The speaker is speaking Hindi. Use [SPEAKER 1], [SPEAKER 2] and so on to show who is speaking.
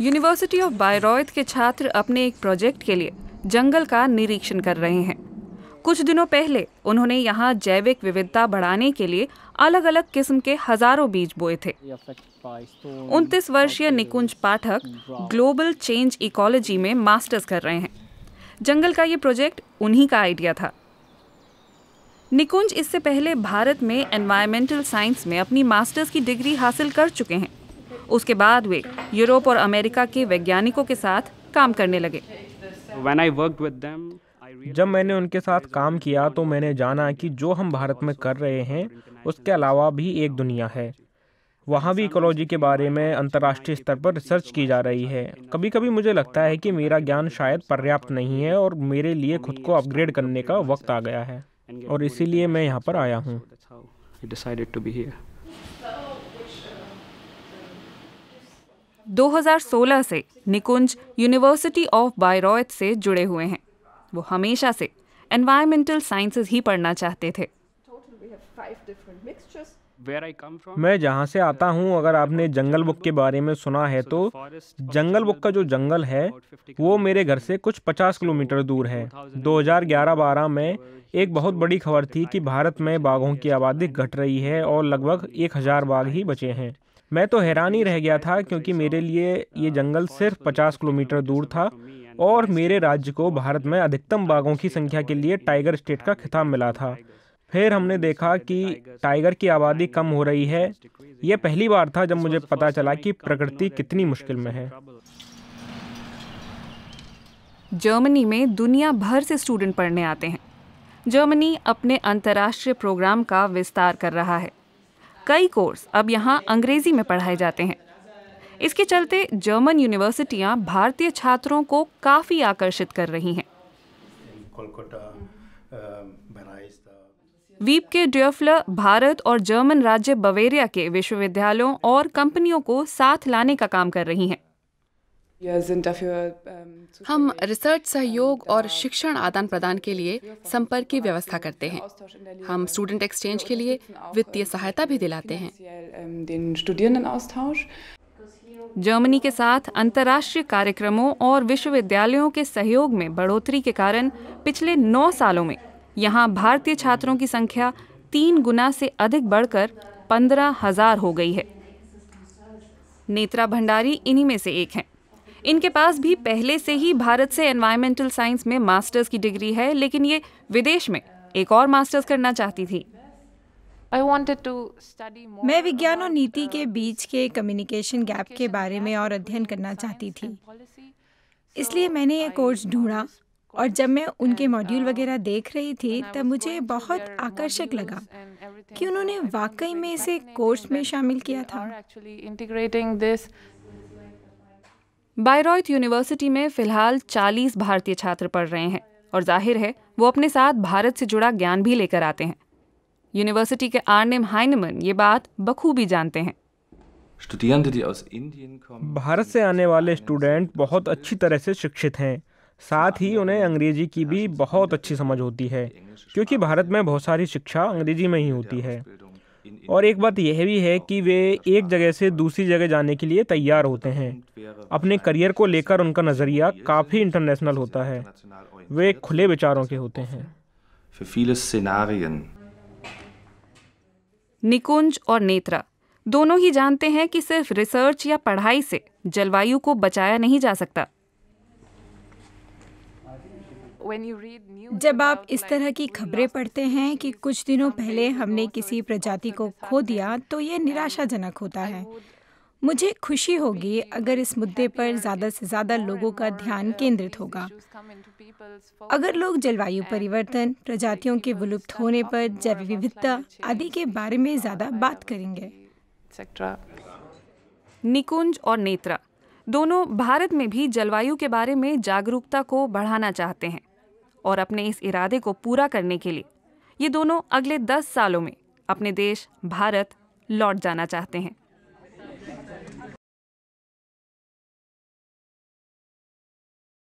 [SPEAKER 1] यूनिवर्सिटी ऑफ बायरॉयथ के छात्र अपने एक प्रोजेक्ट के लिए जंगल का निरीक्षण कर रहे हैं। कुछ दिनों पहले उन्होंने यहाँ जैविक विविधता बढ़ाने के लिए अलग अलग किस्म के हजारों बीज बोए थे। 29 वर्षीय निकुंज पाठक ग्लोबल चेंज इकोलॉजी में मास्टर्स कर रहे हैं। जंगल का ये प्रोजेक्ट उन्हीं का आइडिया था। निकुंज इससे पहले भारत में एनवायरमेंटल साइंस में अपनी मास्टर्स की डिग्री हासिल कर चुके हैं। उसके बाद वे यूरोप और अमेरिका के वैज्ञानिकों के साथ काम करने लगे।
[SPEAKER 2] जब मैंने उनके साथ काम किया तो मैंने जाना कि जो हम भारत में कर रहे हैं उसके अलावा भी एक दुनिया है। वहाँ भी इकोलॉजी के बारे में अंतर्राष्ट्रीय स्तर पर रिसर्च की जा रही है। कभी कभी मुझे लगता है कि मेरा ज्ञान शायद पर्याप्त नहीं है और मेरे लिए खुद को अपग्रेड करने का वक्त आ गया है, और इसीलिए मैं यहाँ पर आया हूँ।
[SPEAKER 1] 2016 से निकुंज यूनिवर्सिटी ऑफ बायरॉयथ से जुड़े हुए हैं। वो हमेशा से एनवायरमेंटल साइंसेज ही पढ़ना चाहते थे।
[SPEAKER 2] मैं जहाँ से आता हूँ, अगर आपने जंगल बुक के बारे में सुना है तो जंगल बुक का जो जंगल है वो मेरे घर से कुछ 50 किलोमीटर दूर है। 2011-12 में एक बहुत बड़ी खबर थी कि भारत में बाघों की आबादी घट रही है और लगभग 1000 बाघ ही बचे हैं। मैं तो हैरान ही रह गया था क्योंकि मेरे लिए ये जंगल सिर्फ 50 किलोमीटर दूर था और मेरे राज्य को भारत में अधिकतम बाघों की संख्या के लिए टाइगर स्टेट का खिताब मिला था। फिर हमने देखा कि टाइगर की आबादी कम हो रही है। यह पहली बार था जब मुझे पता चला कि प्रकृति कितनी मुश्किल में है।
[SPEAKER 1] जर्मनी में दुनिया भर से स्टूडेंट पढ़ने आते हैं। जर्मनी अपने अंतर्राष्ट्रीय प्रोग्राम का विस्तार कर रहा है। कई कोर्स अब यहाँ अंग्रेजी में पढ़ाए जाते हैं। इसके चलते जर्मन यूनिवर्सिटियाँ भारतीय छात्रों को काफ़ी आकर्षित कर रही हैं। वीपके ड्यूफलर भारत और जर्मन राज्य बवेरिया के विश्वविद्यालयों और कंपनियों को साथ लाने का काम कर रही हैं।
[SPEAKER 3] हम रिसर्च सहयोग और शिक्षण आदान प्रदान के लिए संपर्क की व्यवस्था करते हैं। हम स्टूडेंट एक्सचेंज के लिए वित्तीय सहायता भी दिलाते हैं।
[SPEAKER 1] जर्मनी के साथ अंतर्राष्ट्रीय कार्यक्रमों और विश्वविद्यालयों के सहयोग में बढ़ोतरी के कारण पिछले 9 सालों में यहाँ भारतीय छात्रों की संख्या 3 गुना से अधिक बढ़कर 15,000 हो गई है। नेत्रा भंडारी इन्हीं में से एक हैं। इनके पास भी पहले से ही भारत से एनवायरमेंटल साइंस में मास्टर्स की डिग्री है, लेकिन ये विदेश में एक और मास्टर्स करना चाहती थी।
[SPEAKER 4] मैं विज्ञान और नीति के बीच के कम्युनिकेशन गैप के बारे में और अध्ययन करना चाहती थी, इसलिए मैंने ये कोर्स ढूंढा और जब मैं उनके मॉड्यूल वगैरह देख रही थी तब मुझे बहुत आकर्षक लगा कि उन्होंने वाकई में इसे कोर्स में शामिल किया था।
[SPEAKER 1] बायरॉयथ यूनिवर्सिटी में फिलहाल 40 भारतीय छात्र पढ़ रहे हैं और जाहिर है वो अपने साथ भारत से जुड़ा ज्ञान भी लेकर आते हैं। यूनिवर्सिटी के आर्नेम हाइनेमन ये बात बखूबी जानते हैं।
[SPEAKER 2] भारत से आने वाले स्टूडेंट बहुत अच्छी तरह से शिक्षित हैं। साथ ही उन्हें अंग्रेजी की भी बहुत अच्छी समझ होती है क्योंकि भारत में बहुत सारी शिक्षा अंग्रेजी में ही होती है। और एक बात यह भी है कि वे एक जगह से दूसरी जगह जाने के लिए तैयार होते हैं। अपने करियर को लेकर उनका नज़रिया काफ़ी इंटरनेशनल होता है। वे खुले विचारों के होते हैं।
[SPEAKER 1] निकुंज और नेत्रा दोनों ही जानते हैं कि सिर्फ रिसर्च या पढ़ाई से जलवायु को बचाया नहीं जा सकता।
[SPEAKER 4] जब आप इस तरह की खबरें पढ़ते हैं कि कुछ दिनों पहले हमने किसी प्रजाति को खो दिया तो ये निराशाजनक होता है। मुझे खुशी होगी अगर इस मुद्दे पर ज़्यादा से ज़्यादा लोगों का ध्यान केंद्रित होगा। अगर लोग जलवायु परिवर्तन, प्रजातियों के विलुप्त होने पर, जैव विविधता आदि के बारे में ज़्यादा बात करेंगे।
[SPEAKER 1] निकुंज और नेत्रा दोनों भारत में भी जलवायु के बारे में जागरूकता को बढ़ाना चाहते हैं और अपने इस इरादे को पूरा करने के लिए ये दोनों अगले 10 सालों में अपने देश भारत लौट जाना चाहते हैं।